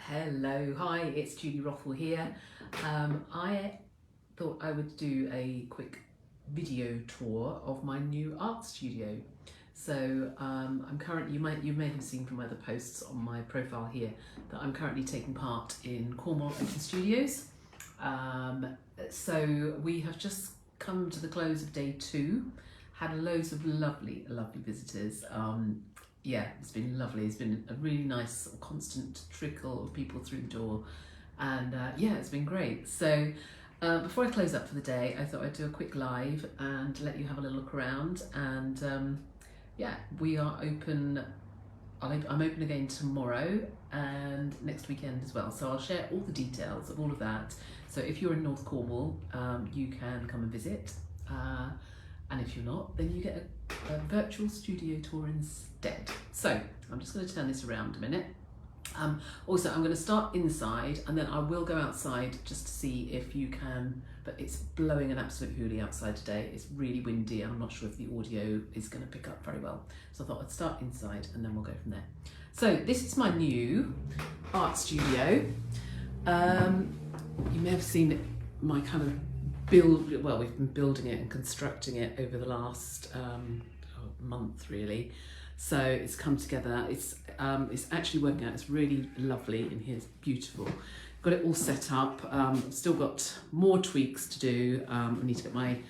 Hello, hi, it's Julie Rothwell here. I thought I would do a quick video tour of my new art studio. So I'm currently, you may have seen from other posts on my profile here that I'm currently taking part in Cornwall Open Studios. So we have just come to the close of day 2, had loads of lovely visitors. Yeah, it's been lovely. It's been a really nice constant trickle of people through the door, and yeah, it's been great. So before I close up for the day, I thought I'd do a quick live and let you have a little look around. And yeah, we are open. I'm open again tomorrow and next weekend as well. So I'll share all the details of all of that. So if you're in North Cornwall, you can come and visit. And if you're not, then you get a virtual studio tour instead. So I'm just going to turn this around a minute. Also, I'm going to start inside and then I will go outside just to see if you can, but it's blowing an absolute hoolie outside today. It's really windy and I'm not sure if the audio is going to pick up very well. So I thought I'd start inside and then we'll go from there. So this is my new art studio. You may have seen my kind of well, we've been building it and constructing it over the last month really, so it's come together. It's actually working out. It's really lovely in here. It's beautiful. Got it all set up. Still got more tweaks to do. I need to find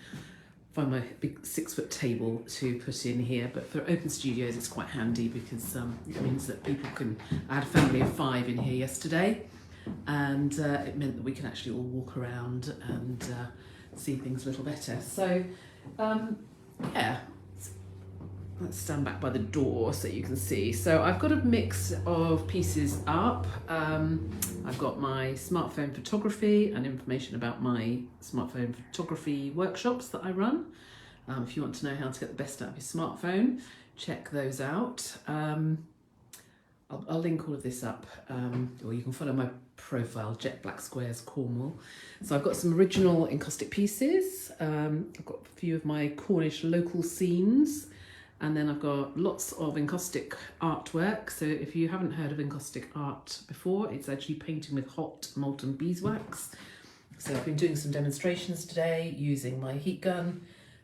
my big 6-foot table to put in here, but for open studios it's quite handy because it means that people can. I had a family of 5 in here yesterday, and it meant that we can actually all walk around and see things a little better. So yeah, let's stand back by the door so you can see. So I've got a mix of pieces up. I've got my smartphone photography and information about my smartphone photography workshops that I run. If you want to know how to get the best out of your smartphone, check those out. I'll link all of this up, or you can follow my profile, Jet Black Squares Cornwall. So I've got some original encaustic pieces. I've got a few of my Cornish local scenes, and then I've got lots of encaustic artwork. So if you haven't heard of encaustic art before, it's actually painting with hot molten beeswax. So I've been doing some demonstrations today using my heat gun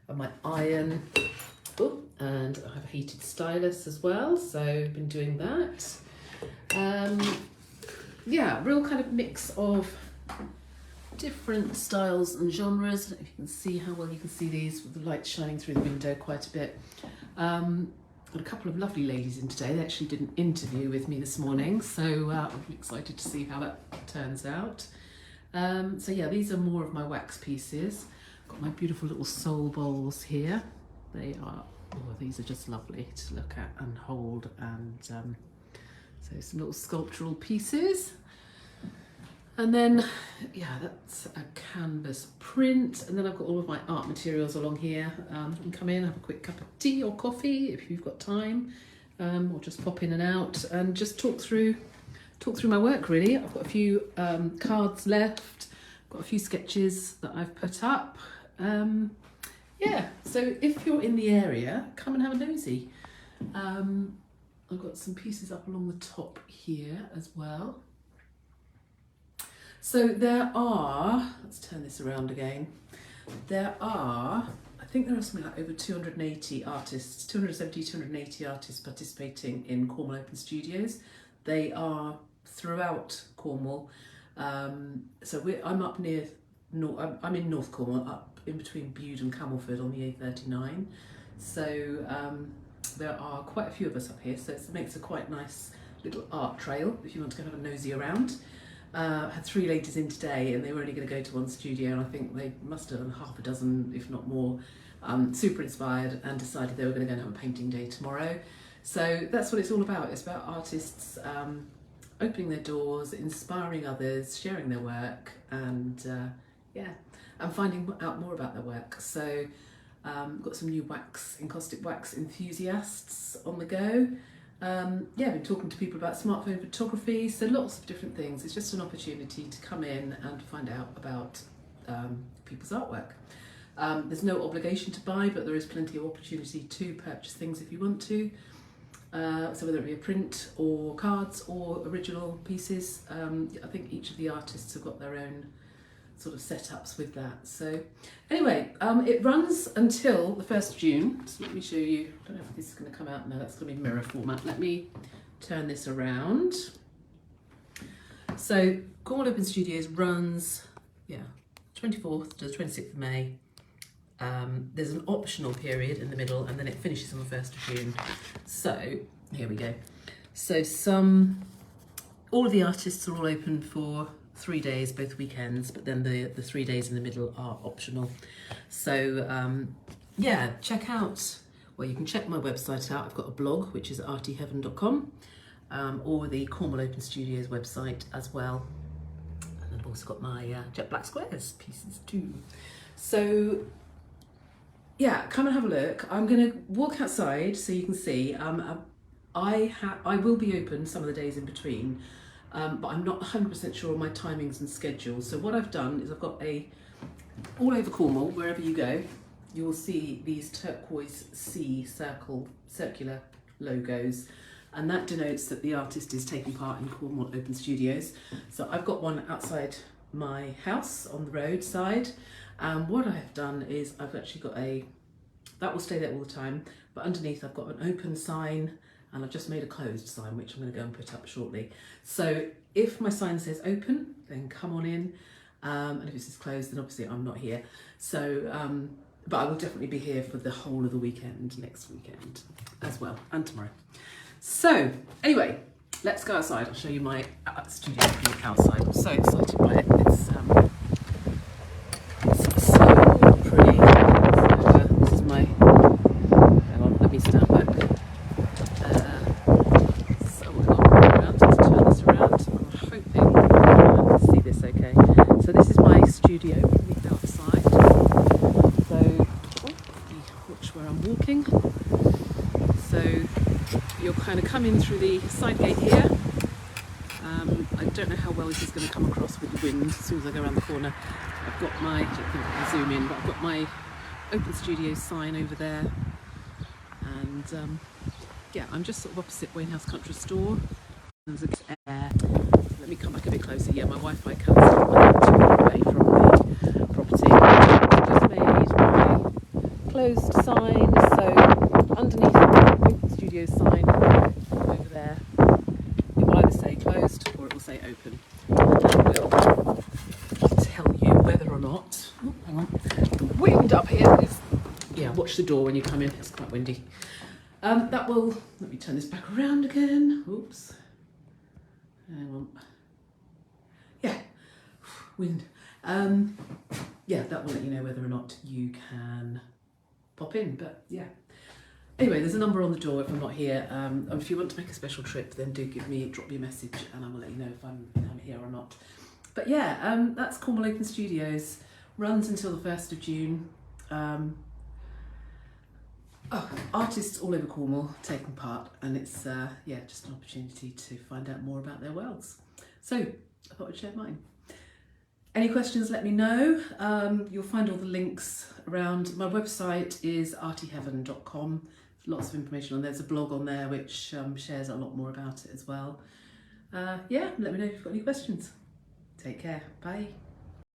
and my iron. Oh, and I have a heated stylus as well, so I've been doing that. Yeah, real kind of mix of different styles and genres. I don't know if you can see how well you can see these with the light shining through the window quite a bit. Got a couple of lovely ladies in today. They actually did an interview with me this morning, so I'm excited to see how that turns out. So yeah, these are more of my wax pieces. Got my beautiful little soul bowls here. They are, oh, these are just lovely to look at and hold, and so some little sculptural pieces. And then, yeah, that's a canvas print. And then I've got all of my art materials along here. You can come in, have a quick cup of tea or coffee if you've got time, or just pop in and out and just talk through my work really. I've got a few cards left, got a few sketches that I've put up. Yeah, so if you're in the area, come and have a nosy. I've got some pieces up along the top here as well. So there are, let's turn this around again. I think there are something like over 280 artists, 270, 280 artists participating in Cornwall Open Studios. They are throughout Cornwall. So I'm up near, I'm in North Cornwall, up in between Bude and Camelford on the A39. So there are quite a few of us up here, so it makes a quite nice little art trail if you want to go have a nosy around. I had 3 ladies in today and they were only going to go to one studio, and I think they must have done half a dozen, if not more, super inspired and decided they were going to go and have a painting day tomorrow. So that's what it's all about. It's about artists opening their doors, inspiring others, sharing their work, and yeah, and finding out more about their work. So got some new encaustic wax enthusiasts on the go. Yeah, I've been talking to people about smartphone photography, so lots of different things. It's just an opportunity to come in and find out about people's artwork. There's no obligation to buy, but there is plenty of opportunity to purchase things if you want to. So whether it be a print or cards or original pieces, I think each of the artists have got their own sort of setups with that. So anyway, it runs until the 1st of June. So let me show you. I don't know if this is going to come out. No, that's going to be mirror format. Let me turn this around. So Cornwall Open Studios runs, 24th to the 26th of May. There's an optional period in the middle, and then it finishes on the 1st of June. So here we go. So all of the artists are all open for 3 days, both weekends, but then the 3 days in the middle are optional. So check out, well, you can check my website out. I've got a blog, which is artyheaven.com, or the Cornwall Open Studios website as well. And I've also got my jet black squares pieces too. So yeah, come and have a look. I'm going to walk outside so you can see. I will be open some of the days in between, but I'm not 100% sure on my timings and schedule. So what I've done is I've got all over Cornwall, wherever you go, you will see these turquoise C circular logos, and that denotes that the artist is taking part in Cornwall Open Studios. So I've got one outside my house on the roadside. What I have done is I've actually got that will stay there all the time, but underneath I've got an open sign, and I've just made a closed sign, which I'm going to go and put up shortly. So if my sign says open, then come on in, and if it says closed, then obviously I'm not here. So, but I will definitely be here for the whole of the weekend, next weekend as well, and tomorrow. So anyway, let's go outside. I'll show you my studio from the outside. I'm so excited by it. It's so pretty. So, this is my, hang on, let me stand back. So we've got around, let's turn this around. I'm hoping you can see this okay. So this is my studio from the outside. So, watch where I'm walking. So you'll kind of come in through the side gate here. I don't know how well this is going to come across with the wind as soon as I go around the corner. I've got my, I don't think I can zoom in, but I've got my Open Studios sign over there. And I'm just sort of opposite Wainhouse Country Store. There's a bit of air. Let me come back a bit closer. Yeah, my Wi-Fi comes away from the property. I've just made my closed sign. So underneath the Open Studios sign over there, it will either say closed or it will say open. And will tell you whether or not, oh, hang on, the wind up here is, watch the door when you come in, it's quite windy. That will, let me turn this back around again, oops, hang on, wind. That will let you know whether or not you can pop in, but yeah. Anyway, there's a number on the door if I'm not here. If you want to make a special trip, then drop me a message and I will let you know if I'm here or not. But yeah, that's Cornwall Open Studios. Runs until the 1st of June. Artists all over Cornwall taking part, and it's just an opportunity to find out more about their worlds. So I thought I'd share mine. Any questions, let me know. You'll find all the links around. My website is artyheaven.com. Lots of information on there. There's a blog on there which shares a lot more about it as well. Let me know if you've got any questions. Take care. Bye.